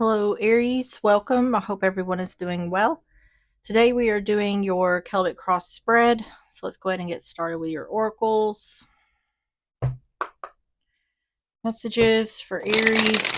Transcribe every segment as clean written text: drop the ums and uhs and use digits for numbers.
Hello, Aries. Welcome. I hope everyone is doing well. Today we are doing your Celtic Cross spread. So let's go ahead and get started with your oracles. Messages for Aries.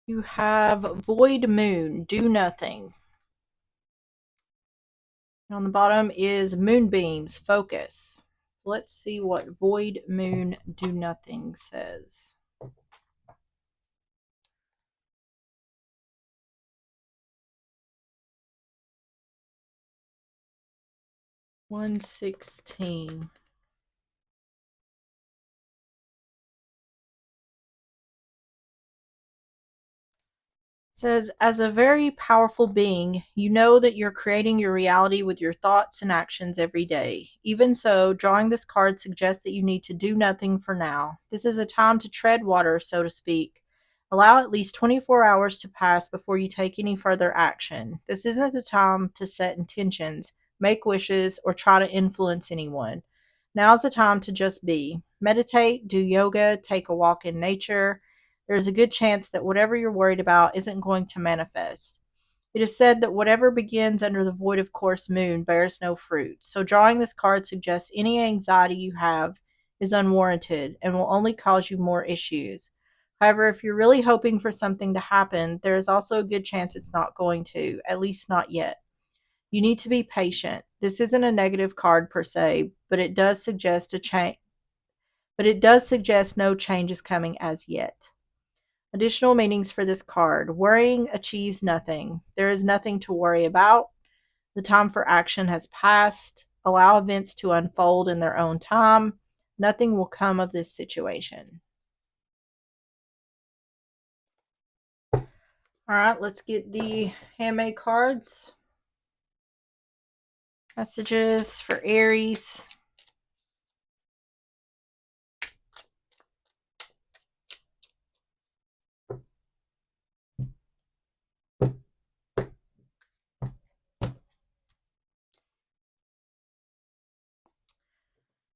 You have Void Moon, do nothing. And on the bottom is Moonbeams, focus. So let's see what Void Moon, do nothing says. $116. Says, as a very powerful being, you know that you're creating your reality with your thoughts and actions every day. Even so, drawing this card suggests that you need to do nothing for now. This is a time to tread water, so to speak. Allow at least 24 hours to pass before you take any further action. This isn't the time to set intentions, make wishes, or try to influence anyone. Now's the time to just be. Meditate, do yoga, take a walk in nature. There's a good chance that whatever you're worried about isn't going to manifest. It is said that whatever begins under the void of course moon bears no fruit. So drawing this card suggests any anxiety you have is unwarranted and will only cause you more issues. However, if you're really hoping for something to happen, there is also a good chance it's not going to, at least not yet. You need to be patient. This isn't a negative card per se, but it does suggest a change, but it does suggest no change is coming as yet. Additional meanings for this card. Worrying achieves nothing. There is nothing to worry about. The time for action has passed. Allow events to unfold in their own time. Nothing will come of this situation. All right, let's get the handmade cards. Messages for Aries.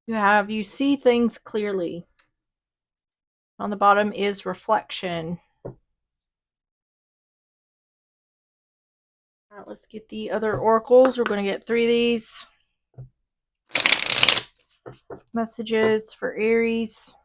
You see things clearly. On the bottom is reflection. All right, let's get the other oracles. We're going to get 3 of these. Messages for Aries.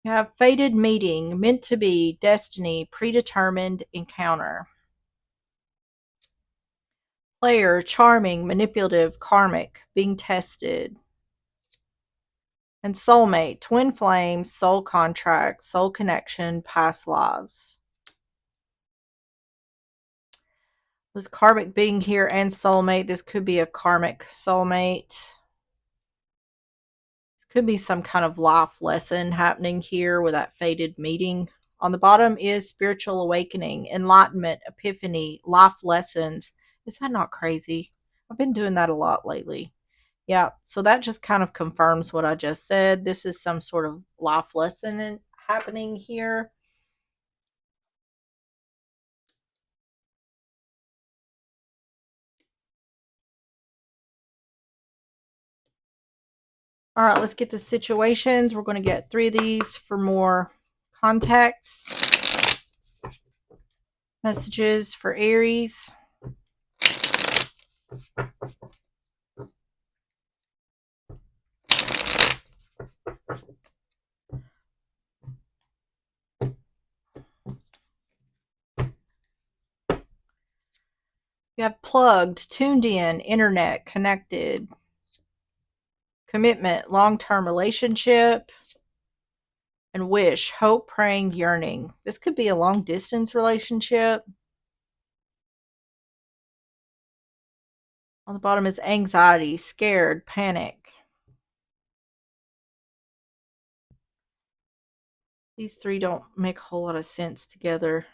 You have fated meeting, meant to be, destiny, predetermined encounter. Player, charming, manipulative, karmic, being tested. And soulmate, twin flame, soul contract, soul connection, past lives. With karmic being here and soulmate, this could be a karmic soulmate. Could be some kind of life lesson happening here with that fated meeting. On the bottom is spiritual awakening, enlightenment, epiphany, life lessons. Is that not crazy? I've been doing that a lot lately. Yeah, so that just kind of confirms what I just said. This is some sort of life lesson happening here. All right, let's get the situations. We're going to get 3 of these for more context. Messages for Aries. You have plugged, tuned in, internet, connected, commitment, long-term relationship, and wish, hope, praying, yearning. This could be a long-distance relationship. On the bottom is anxiety, scared, panic. These three don't make a whole lot of sense together.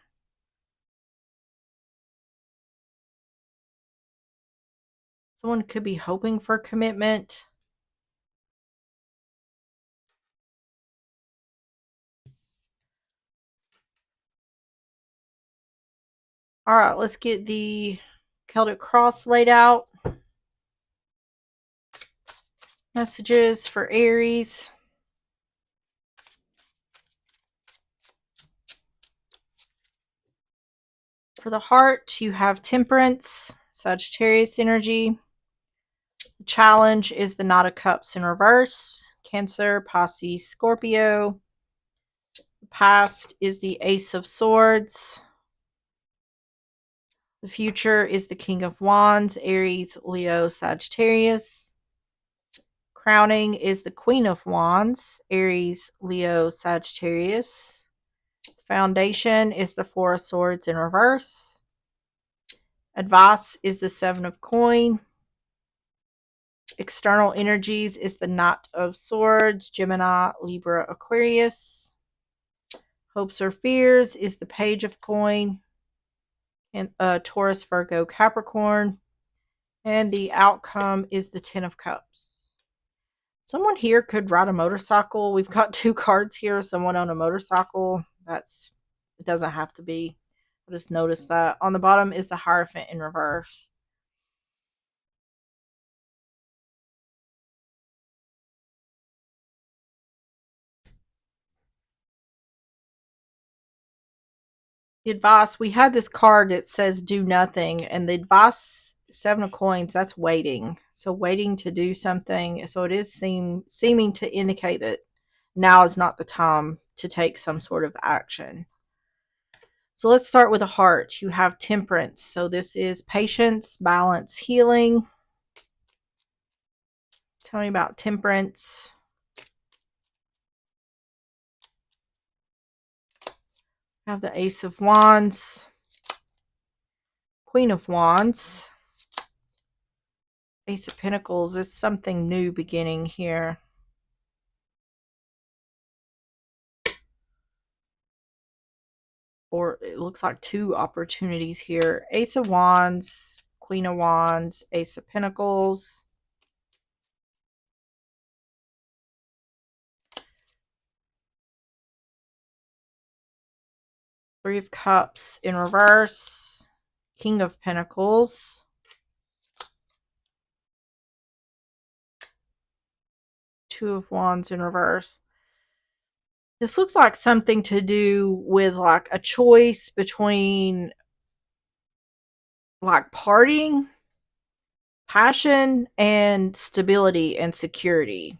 Someone could be hoping for commitment. All right, let's get the Celtic cross laid out. Messages for Aries. For the heart, you have Temperance, Sagittarius energy. The challenge is the Knot of Cups in reverse. Cancer, Pisces, Scorpio. The past is the Ace of Swords. The future is the King of Wands, Aries, Leo, Sagittarius. Crowning is the Queen of Wands, Aries, Leo, Sagittarius. Foundation is the Four of Swords in reverse. Advice is the Seven of Coin. External energies is the Knight of Swords, Gemini, Libra, Aquarius. Hopes or fears is the Page of Coin, and Taurus, Virgo, Capricorn. And the outcome is the Ten of Cups. Someone here could ride a motorcycle. We've got two cards here. Someone on a motorcycle. It doesn't have to be. I just noticed that. On the bottom is the Hierophant in reverse. The advice, we had this card that says do nothing, and the advice, Seven of Coins, that's waiting. So waiting to do something. So it is seeming to indicate that now is not the time to take some sort of action. So let's start with the heart. You have Temperance. So this is patience, balance, healing. Tell me about Temperance. I have the Ace of Wands, Queen of Wands, Ace of Pentacles. Is something new beginning here. Or it looks like two opportunities here. Ace of Wands, Queen of Wands, Ace of Pentacles. Three of Cups in reverse, King of Pentacles. Two of Wands in reverse. This looks like something to do with like a choice between like partying, passion, and stability and security.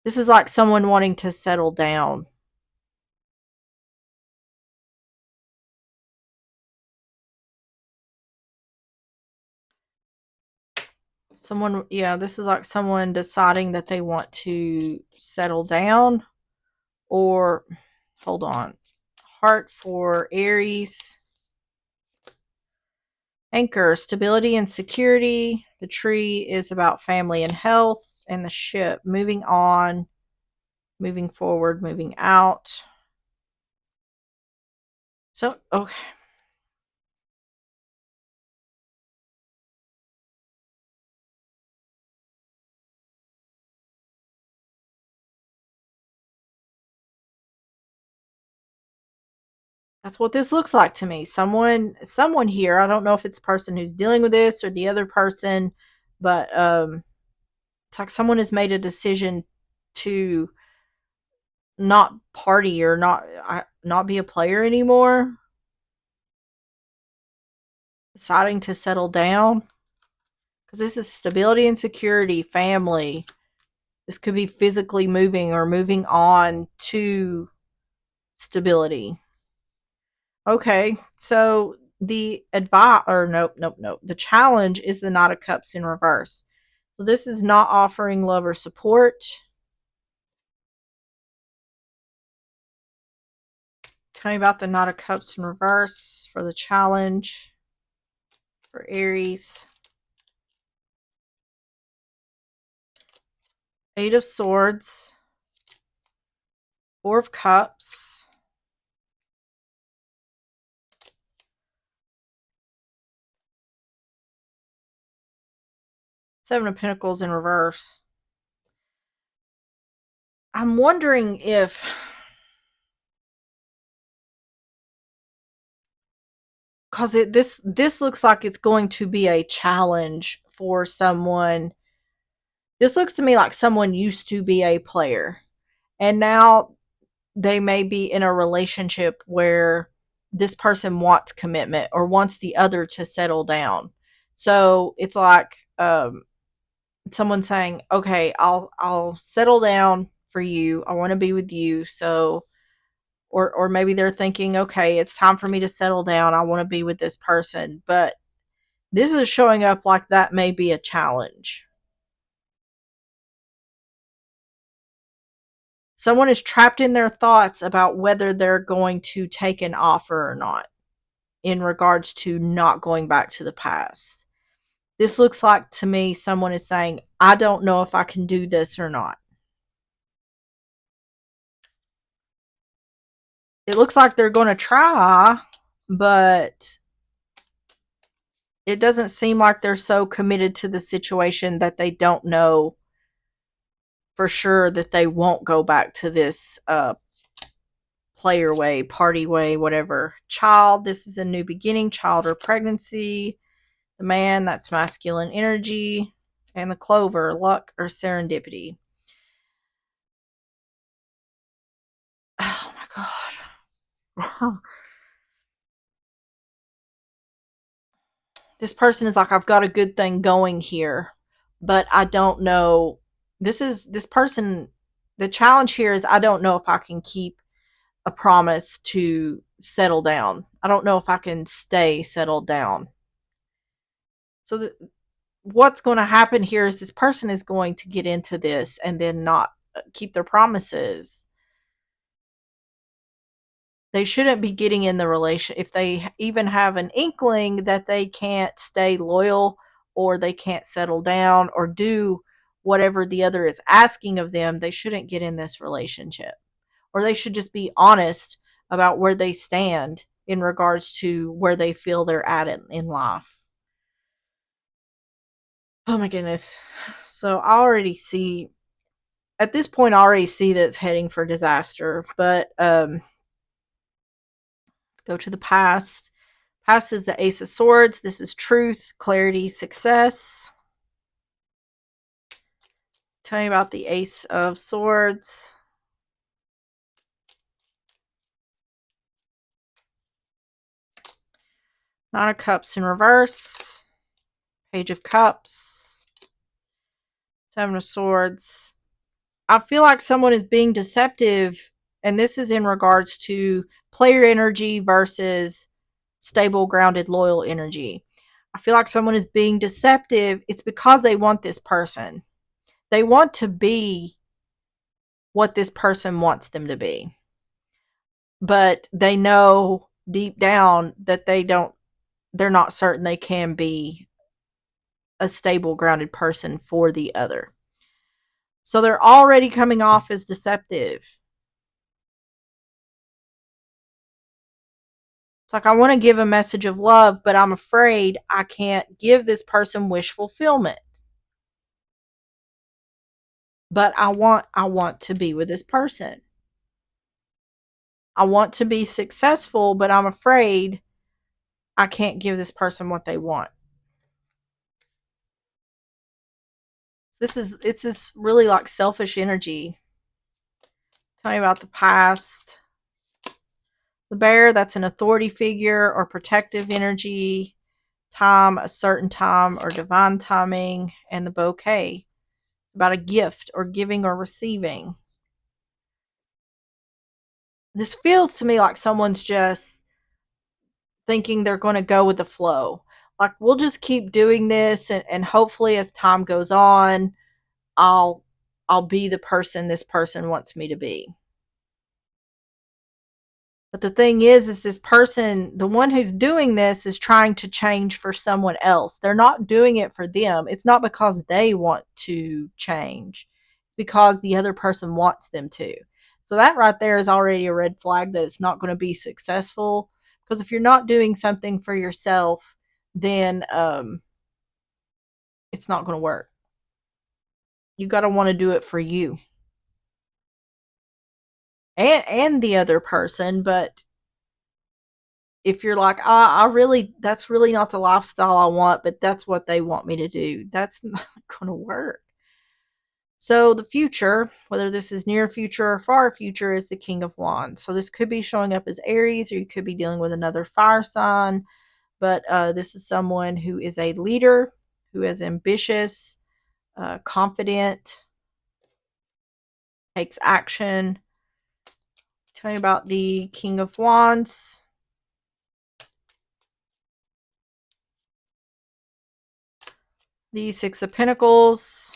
This is like someone wanting to settle down. Someone, yeah, this is like someone deciding that they want to settle down. Or, hold on. Heart for Aries. Anchor, stability and security. The tree is about family and health. And the ship, moving on, moving forward, moving out. So, okay. That's what this looks like to me. Someone here, I don't know if it's the person who's dealing with this or the other person, but it's like someone has made a decision to not party or not be a player anymore, deciding to settle down, because this is stability and security, family. This could be physically moving or moving on to stability. Okay, so the advice, or nope. The challenge is the Knight of Cups in reverse. So this is not offering love or support. Tell me about the Knight of Cups in reverse for the challenge for Aries. Eight of Swords, Four of Cups, Seven of Pentacles in reverse. I'm wondering if, because this looks like it's going to be a challenge for someone. This looks to me like someone used to be a player, and now they may be in a relationship where this person wants commitment or wants the other to settle down. So it's like someone saying, "Okay, I'll settle down for you. I want to be with you." So, or maybe they're thinking, "Okay, it's time for me to settle down. I want to be with this person." But this is showing up like that may be a challenge. Someone is trapped in their thoughts about whether they're going to take an offer or not in regards to not going back to the past. This looks like to me someone is saying, I don't know if I can do this or not. It looks like they're going to try, but it doesn't seem like they're so committed to the situation that they don't know for sure that they won't go back to this player way, party way, whatever. Child, this is a new beginning, child or pregnancy. The man, that's masculine energy. And the clover, luck or serendipity. Oh my God. This person is like, I've got a good thing going here, but I don't know. This person, the challenge here is I don't know if I can keep a promise to settle down. I don't know if I can stay settled down. So what's going to happen here is this person is going to get into this and then not keep their promises. They shouldn't be getting in the relation if they even have an inkling that they can't stay loyal or they can't settle down or do whatever the other is asking of them. They shouldn't get in this relationship, or they should just be honest about where they stand in regards to where they feel they're at in life. Oh my goodness. So I already see, at this point I already see that it's heading for disaster, but go to the past. Past is the Ace of Swords. This is truth, clarity, success. Tell me about the Ace of Swords. Nine of Cups in reverse. Page of Cups. Seven of Swords. I feel like someone is being deceptive, and this is in regards to player energy versus stable, grounded, loyal energy. I feel like someone is being deceptive. It's because they want this person. They want to be what this person wants them to be. But they know deep down that they're not certain they can be a stable, grounded person for the other. So they're already coming off as deceptive. It's like, I want to give a message of love, but I'm afraid I can't give this person wish fulfillment. But I want to be with this person. I want to be successful, but I'm afraid I can't give this person what they want. It's this really like selfish energy. Tell me about the past. The bear, that's an authority figure or protective energy. Time, a certain time or divine timing. And the bouquet, it's about a gift or giving or receiving. This feels to me like someone's just thinking they're going to go with the flow. Like, we'll just keep doing this, and hopefully as time goes on, I'll I'll be the person this person wants me to be. But the thing is this person, the one who's doing this, is trying to change for someone else. They're not doing it for them. It's not because they want to change. because the other person wants them to. So that right there is already a red flag that it's not going to be successful. Because if you're not doing something for yourself, then it's not going to work. You got to want to do it for you and the other person. But if you're like, I really, that's really not the lifestyle I want, but that's what they want me to do, that's not going to work. So the future, whether this is near future or far future, is the King of Wands. So this could be showing up as Aries, or you could be dealing with another fire sign. But this is someone who is a leader, who is ambitious, confident, takes action. Tell me about the King of Wands. The Six of Pentacles,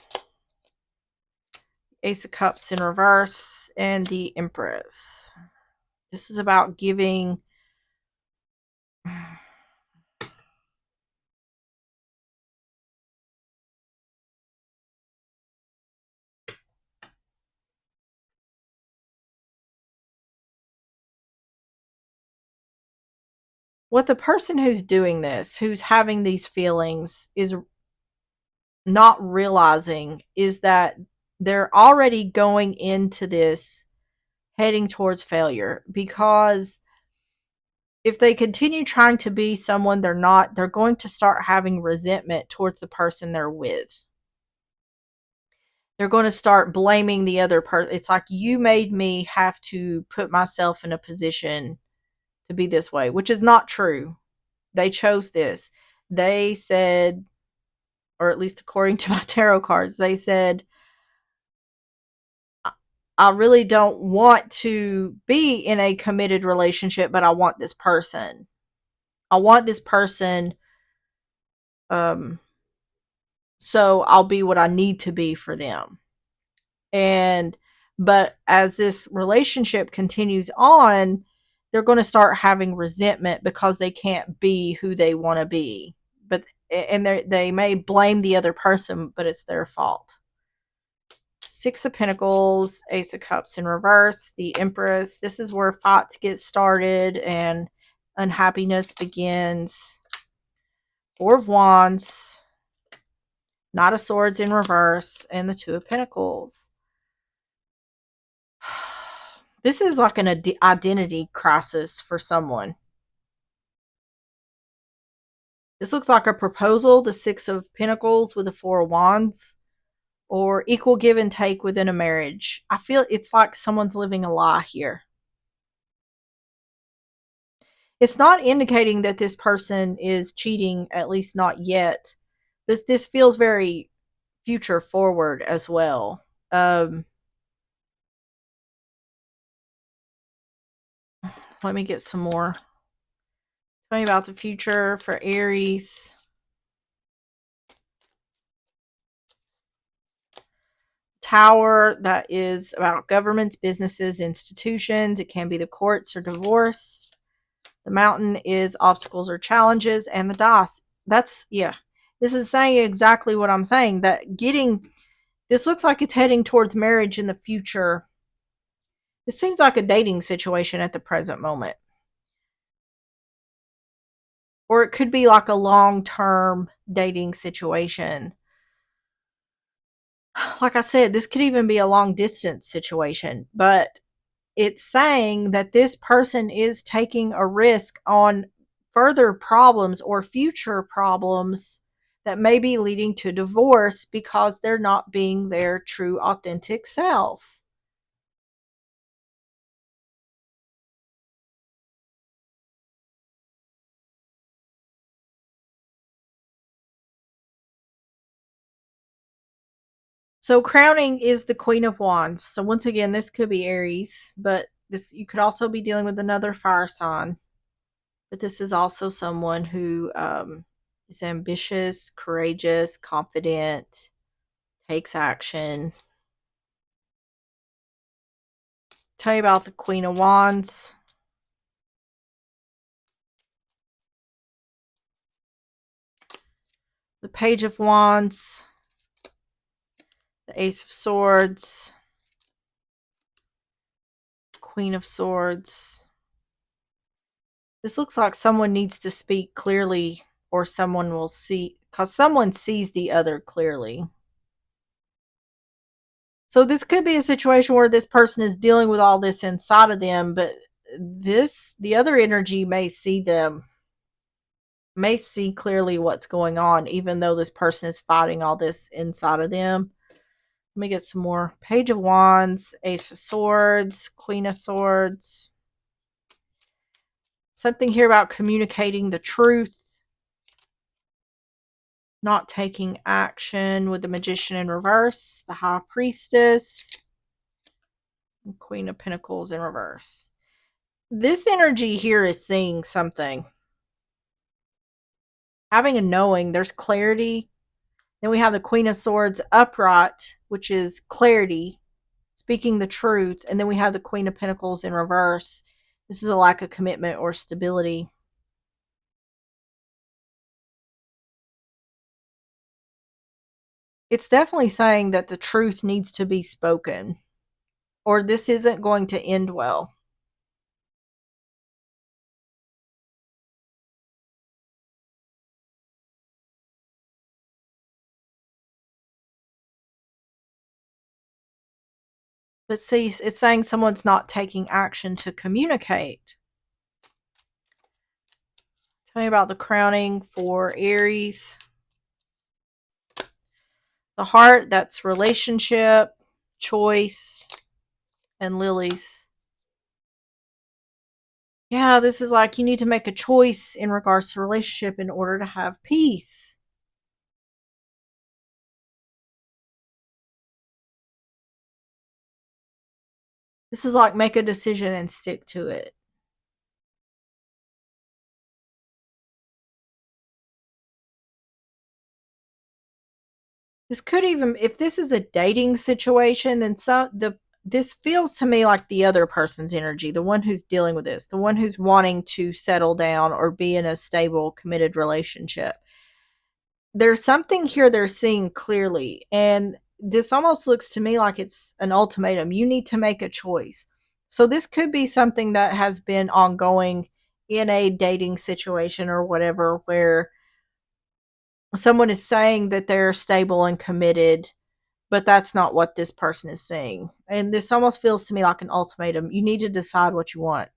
Ace of Cups in reverse, and the Empress. This is about giving. What the person who's doing this, who's having these feelings, is not realizing is that they're already going into this heading towards failure, because if they continue trying to be someone they're not, they're going to start having resentment towards the person they're with. They're going to start blaming the other person. It's like, you made me have to put myself in a position to be this way, which is not true. They chose this. They said, or at least according to my tarot cards, they said, I really don't want to be in a committed relationship, but I want this person. I want this person. Um, so I'll be what I need to be for them. And, but as this relationship continues on, they're going to start having resentment because they can't be who they want to be. But, and they may blame the other person, but it's their fault. Six of Pentacles, Ace of Cups in reverse, the Empress. This is where fights get started and unhappiness begins. Four of Wands, Knight of Swords in reverse, and the Two of Pentacles. This is like an identity crisis for someone. This looks like a proposal, the Six of Pentacles with the Four of Wands, or equal give and take within a marriage. I feel it's like someone's living a lie here. It's not indicating that this person is cheating, at least not yet. This feels very future forward as well. Let me get some more. Tell me about the future for Aries. Tower, that is about governments, businesses, institutions. It can be the courts or divorce. The mountain is obstacles or challenges, and the dice. That's, yeah. This is saying exactly what I'm saying. That getting, this looks like it's heading towards marriage in the future. This seems like a dating situation at the present moment. Or it could be like a long-term dating situation. Like I said, this could even be a long-distance situation. But it's saying that this person is taking a risk on further problems or future problems that may be leading to divorce because they're not being their true, authentic self. So crowning is the Queen of Wands. So once again, this could be Aries, but this, you could also be dealing with another fire sign. But this is also someone who is ambitious, courageous, confident, takes action. Tell you about the Queen of Wands. The Page of Wands. The Ace of Swords, Queen of Swords. This looks like someone needs to speak clearly, or someone will see, because someone sees the other clearly. So this could be a situation where this person is dealing with all this inside of them, but the other energy may see them, may see clearly what's going on, even though this person is fighting all this inside of them. Let me get some more. Page of Wands, Ace of Swords, Queen of Swords. Something here about communicating the truth, not taking action with the Magician in reverse, the High Priestess, and Queen of Pentacles in reverse. This energy here is seeing something. Having a knowing, there's clarity. Then we have the Queen of Swords upright, which is clarity, speaking the truth. And then we have the Queen of Pentacles in reverse. This is a lack of commitment or stability. It's definitely saying that the truth needs to be spoken, or this isn't going to end well. But see, it's saying someone's not taking action to communicate. Tell me about the crowning for Aries. The heart, that's relationship, choice, and lilies. Yeah, this is like you need to make a choice in regards to relationship in order to have peace. This is like make a decision and stick to it. This could even, if this is a dating situation, then this feels to me like the other person's energy, the one who's dealing with this, the one who's wanting to settle down or be in a stable, committed relationship. There's something here they're seeing clearly, and this almost looks to me like it's an ultimatum. You need to make a choice. So this could be something that has been ongoing in a dating situation or whatever, where someone is saying that they're stable and committed, but that's not what this person is saying. And this almost feels to me like an ultimatum. You need to decide what you want.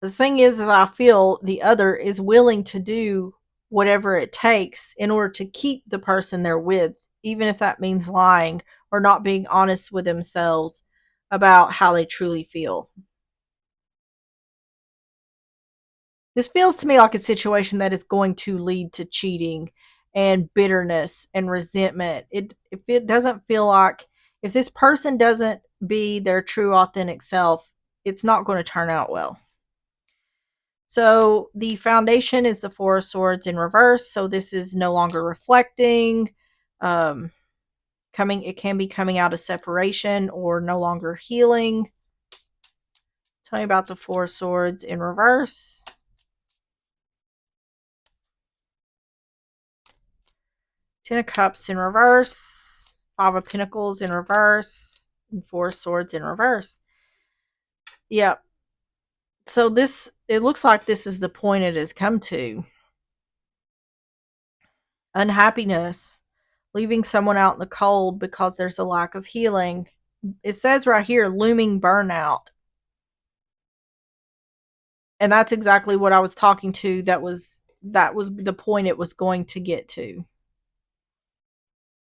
The thing is I feel the other is willing to do whatever it takes in order to keep the person they're with, even if that means lying or not being honest with themselves about how they truly feel. This feels to me like a situation that is going to lead to cheating and bitterness and resentment. If it doesn't feel like, if this person doesn't be their true authentic self, it's not going to turn out well. So the foundation is the Four of Swords in reverse. So this is no longer reflecting. Um, it can be coming out of separation or no longer healing. Tell me about the Four of Swords in reverse. Ten of Cups in reverse, Five of Pentacles in reverse, and Four of Swords in reverse. Yep. So it looks like this is the point it has come to. Unhappiness, leaving someone out in the cold because there's a lack of healing. It says right here, looming burnout. And that's exactly what I was talking to. That was the point it was going to get to.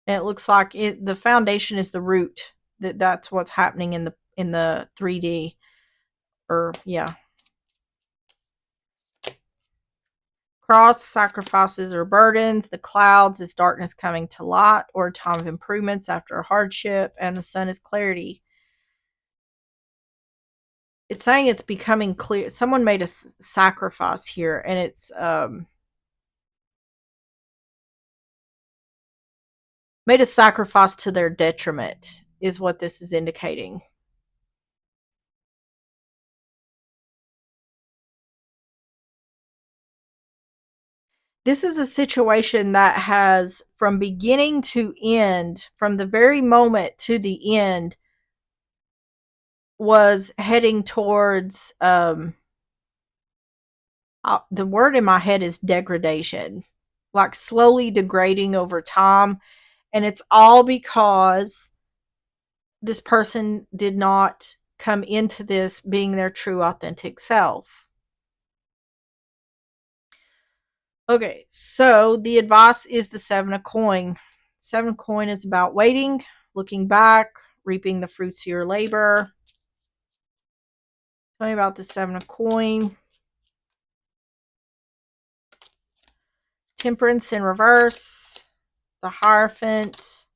And it looks like the foundation is the root. That's what's happening in the 3D. Or yeah. Cross, sacrifices or burdens. The clouds is darkness coming to light, or a time of improvements after a hardship. And the sun is clarity. It's saying it's becoming clear. Someone made a sacrifice here, and it's made a sacrifice to their detriment, is what this is indicating. This is a situation that has, from beginning to end, from the very moment to the end, was heading towards the word in my head is degradation, like slowly degrading over time. And it's all because this person did not come into this being their true, authentic self. Okay, so the advice is the seven of coin. Seven of coin is about waiting, looking back, reaping the fruits of your labor. Tell me about the seven of coin. Temperance in reverse, the Hierophant,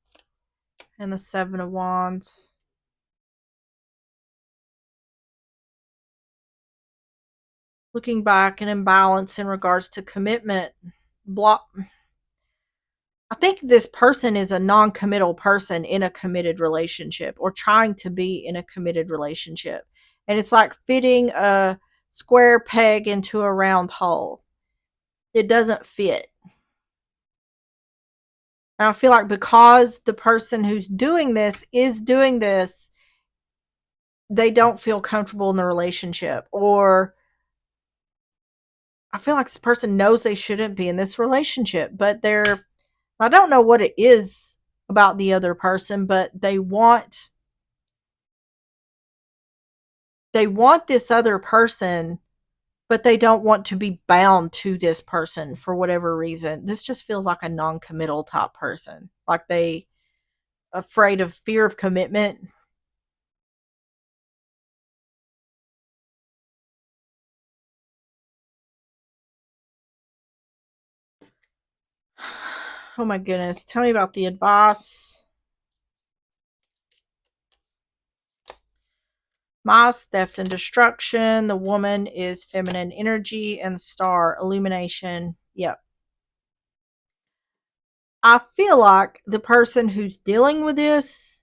and the Seven of Wands. Looking back, an imbalance in regards to commitment. Block. I think this person is a non-committal person in a committed relationship, or trying to be in a committed relationship. And it's like fitting a square peg into a round hole. It doesn't fit. And I feel like because the person who's doing this is doing this, they don't feel comfortable in the relationship, or I feel like this person knows they shouldn't be in this relationship, but I don't know what it is about the other person, but they want this other person, but they don't want to be bound to this person for whatever reason. This just feels like a non-committal type person. Like they afraid of fear of commitment. Oh my goodness. Tell me about the advice. Moss, theft and destruction. The woman is feminine energy, and the star, illumination. Yep. I feel like the person who's dealing with this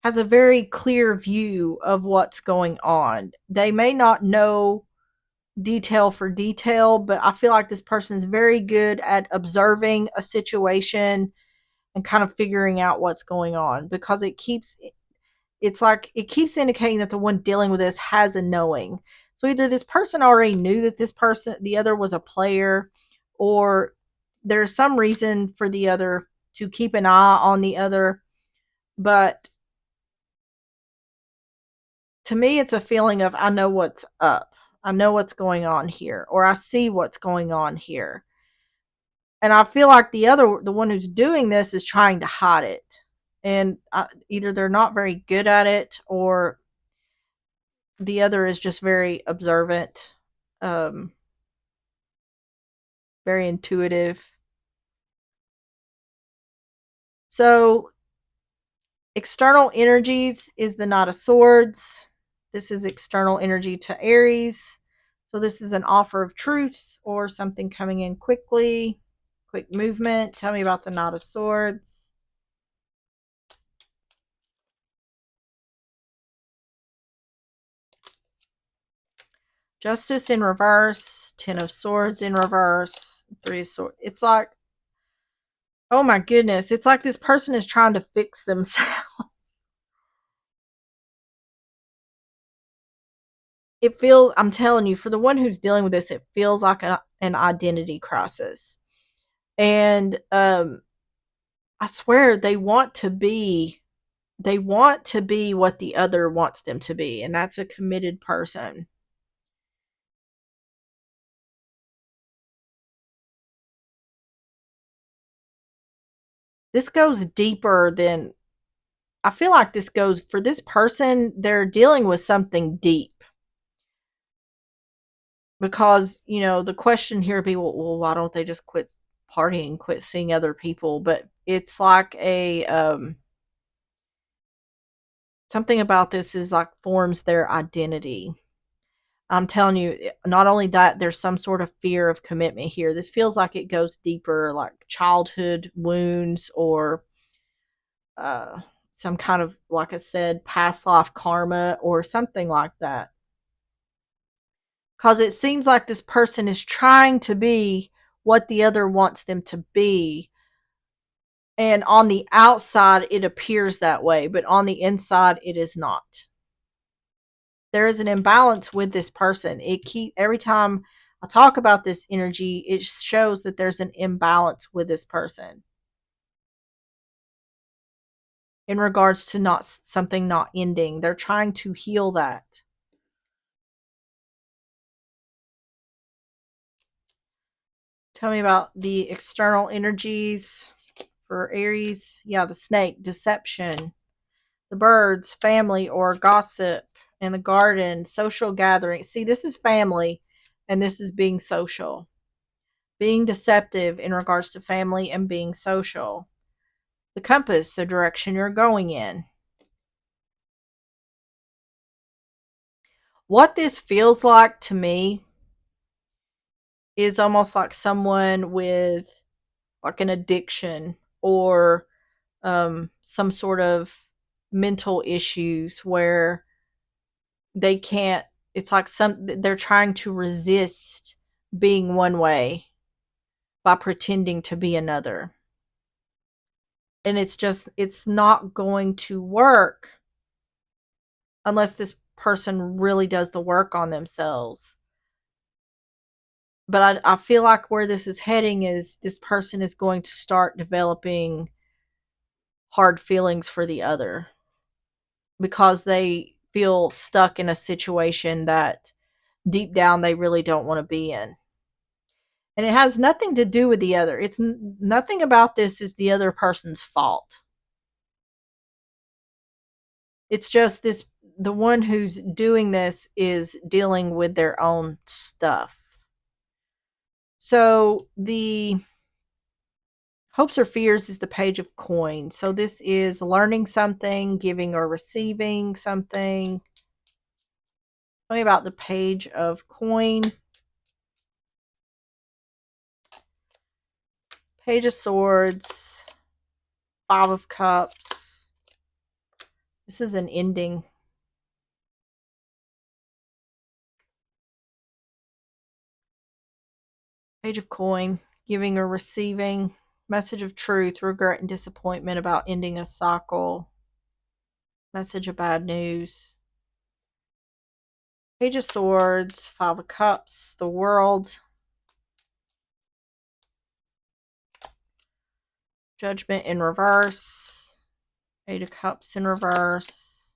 has a very clear view of what's going on. They may not know detail for detail, but I feel like this person is very good at observing a situation and kind of figuring out what's going on, because it's like it keeps indicating that the one dealing with this has a knowing. So either this person already knew that the other was a player, or there's some reason for the other to keep an eye on the other. But to me, it's a feeling of, I know what's up. I know what's going on here, or I see what's going on here. And I feel like the one who's doing this is trying to hide it. And either they're not very good at it, or the other is just very observant, um, very intuitive. So, external energies is the Knight of Swords. This is external energy to Aries. So, this is an offer of truth or something coming in quickly, quick movement. Tell me about the Knight of Swords. Justice in reverse, Ten of Swords in reverse, Three of Swords. It's like, oh my goodness, it's like this person is trying to fix themselves. It feels, I'm telling you, for the one who's dealing with this, it feels like an identity crisis. And I swear they want to be what the other wants them to be, and that's a committed person. This goes deeper than, I feel like this goes, for this person, they're dealing with something deep. Because, the question here would be, well, why don't they just quit partying, quit seeing other people? But it's like something about this is like forms their identity. I'm telling you, not only that, there's some sort of fear of commitment here. This feels like it goes deeper, like childhood wounds, or uh, some kind of, like I said, past life karma or something like that. Because it seems like this person is trying to be what the other wants them to be. And on the outside, it appears that way, but on the inside, it is not. There is an imbalance with this person. Every time I talk about this energy, it shows that there's an imbalance with this person in regards to not something not ending. They're trying to heal that. Tell me about the external energies for Aries. Yeah, the snake, deception, the birds, family or gossip, and the garden, social gathering. See, this is family and this is being social. Being deceptive in regards to family and being social. The compass, the direction you're going in. What this feels like to me is almost like someone with like an addiction or some sort of mental issues where they can't, it's like they're trying to resist being one way by pretending to be another. And it's not going to work unless this person really does the work on themselves. But I feel like where this is heading is this person is going to start developing hard feelings for the other because they feel stuck in a situation that deep down they really don't want to be in. And it has nothing to do with the other. It's nothing about this is the other person's fault. It's just the one who's doing this is dealing with their own stuff. So the hopes or fears is the page of coins. So this is learning something, giving or receiving something. Tell me about the page of coin. Page of swords. Five of cups. This is an ending. Page of coin. Giving or receiving. Message of truth. Regret and disappointment about ending a cycle. Message of bad news. Page of swords. Five of cups. The world. Judgment in reverse. Eight of cups in reverse.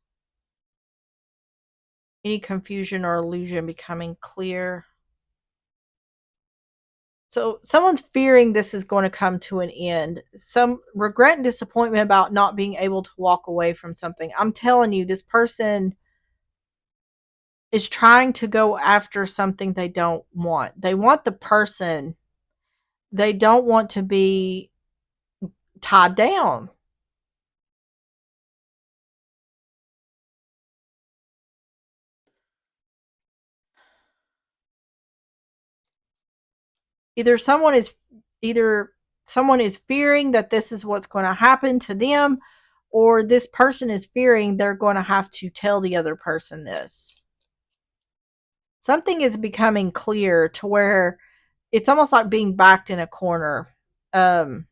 Any confusion or illusion becoming clear. So someone's fearing this is going to come to an end. Some regret and disappointment about not being able to walk away from something. I'm telling you, this person is trying to go after something they don't want. They want the person. They don't want to be tied down. Either someone is either someone is fearing that this is what's going to happen to them, or this person is fearing they're going to have to tell the other person this. Something is becoming clear to where it's almost like being backed in a corner. Um,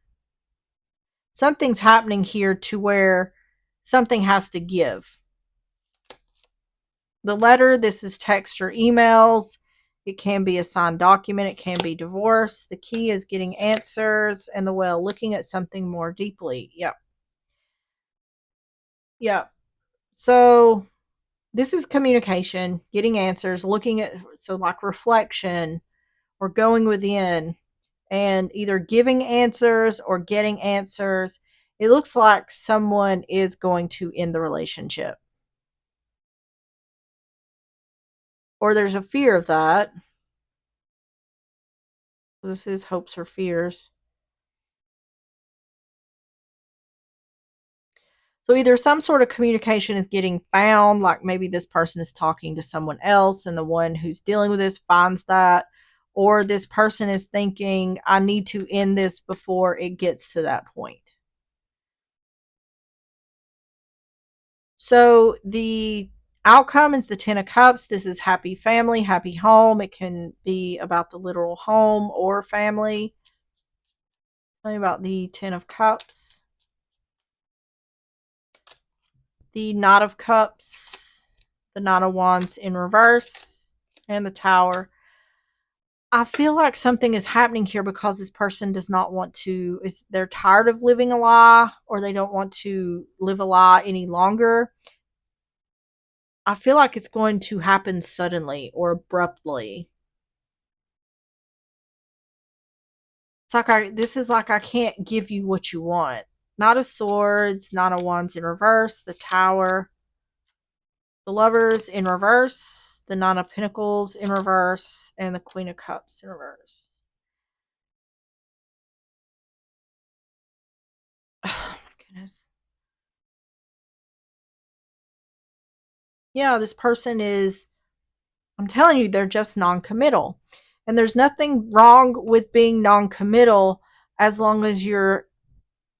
Something's happening here to where something has to give. The letter, this is text or emails. It can be a signed document. It can be divorce. The key is getting answers, and the well, looking at something more deeply. Yep. Yep. So this is communication, getting answers, looking at, so like reflection or going within and either giving answers or getting answers. It looks like someone is going to end the relationship. Or there's a fear of that. This is hopes or fears. So either some sort of communication is getting found, like maybe this person is talking to someone else and the one who's dealing with this finds that, or this person is thinking, I need to end this before it gets to that point. So the Outcome is the Ten of Cups. This is happy family, happy home. It can be about the literal home or family. Tell me about the Ten of Cups. The Knot of Cups, the Knot of Wands in reverse, and the Tower. I feel like something is happening here because this person does not want to, they're tired of living a lie, or they don't want to live a lie any longer. I feel like it's going to happen suddenly or abruptly. It's like this is like I can't give you what you want. Knight of Swords, Knight of Wands in reverse, the Tower, the Lovers in reverse, the Nine of Pentacles in reverse, and the Queen of Cups in reverse. Oh my goodness. Yeah, this person is, I'm telling you, they're just non-committal. And there's nothing wrong with being non-committal as long as you're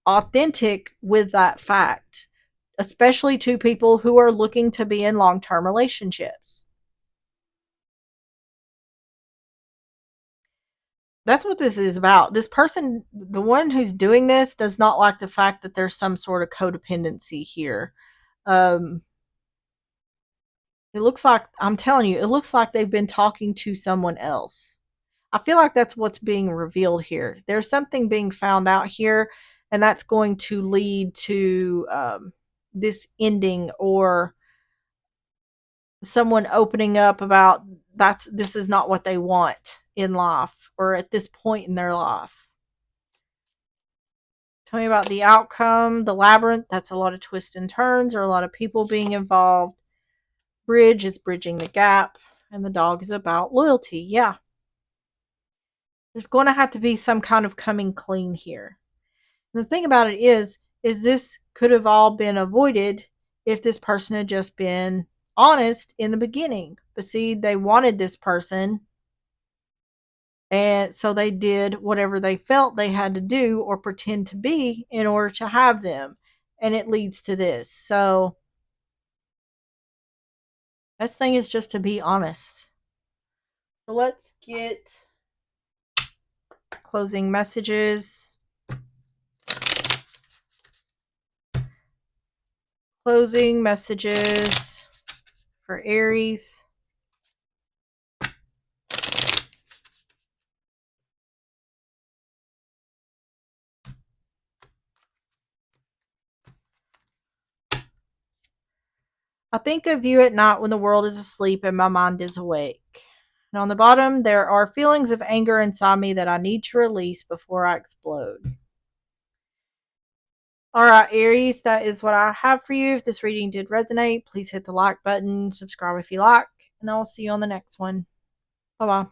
authentic with that fact, especially to people who are looking to be in long-term relationships. That's what this is about. This person, the one who's doing this, does not like the fact that there's some sort of codependency here. Um, it looks like, I'm telling you, it looks like they've been talking to someone else. I feel like that's what's being revealed here. There's something being found out here, and that's going to lead to this ending, or someone opening up about this is not what they want in life or at this point in their life. Tell me about the outcome. The Labyrinth, that's a lot of twists and turns or a lot of people being involved. Bridge is bridging the gap, and the Dog is about loyalty. Yeah, there's going to have to be some kind of coming clean here. And the thing about it is this could have all been avoided if this person had just been honest in the beginning. But see, they wanted this person, and so they did whatever they felt they had to do or pretend to be in order to have them. And it leads to this. So, best thing is just to be honest. So, let's get closing messages. Closing messages for Aries. I think of you at night when the world is asleep and my mind is awake. And on the bottom, there are feelings of anger inside me that I need to release before I explode. All right, Aries, that is what I have for you. If this reading did resonate, please hit the like button, subscribe if you like, and I'll see you on the next one. Bye bye.